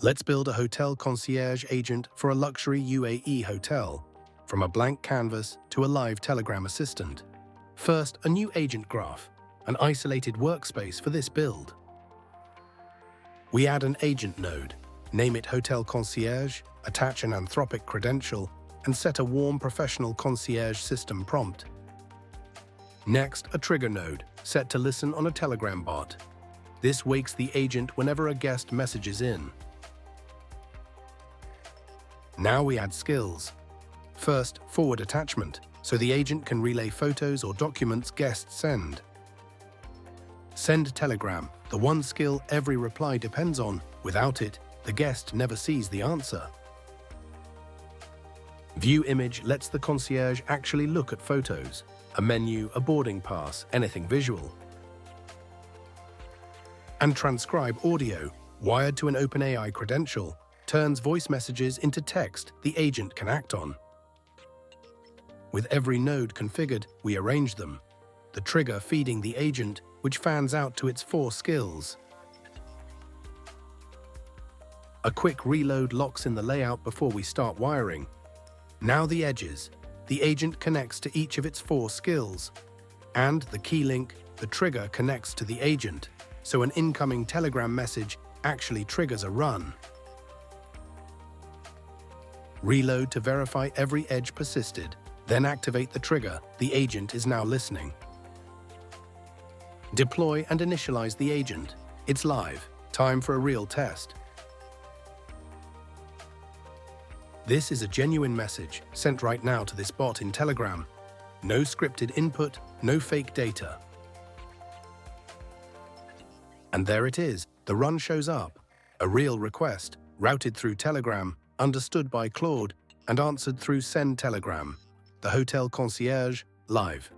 Let's build a hotel concierge agent for a luxury UAE hotel, from a blank canvas to a live Telegram assistant. First, a new agent graph, an isolated workspace for this build. We add an agent node, name it Hotel Concierge, attach an Anthropic credential, and set a warm professional concierge system prompt. Next, a trigger node, set to listen on a Telegram bot. This wakes the agent whenever a guest messages in. Now we add skills. First, forward attachment, so the agent can relay photos or documents guests send. Send Telegram, the one skill every reply depends on. Without it, the guest never sees the answer. View image lets the concierge actually look at photos, a menu, a boarding pass, anything visual. And transcribe audio, wired to an OpenAI credential, turns voice messages into text the agent can act on. With every node configured, we arrange them, the trigger feeding the agent, which fans out to its 4 skills. A quick reload locks in the layout before we start wiring. Now the edges. The agent connects to each of its 4 skills. And the key link, the trigger, connects to the agent, so an incoming Telegram message actually triggers a run. Reload to verify every edge persisted, then activate the trigger. The agent is now listening. Deploy and initialize the agent. It's live. Time for a real test. This is a genuine message sent right now to this bot in Telegram. No scripted input, no fake data. And there it is. The run shows up. A real request, routed through Telegram, understood by Claude, and answered through Send Telegram. The Hotel Concierge, live.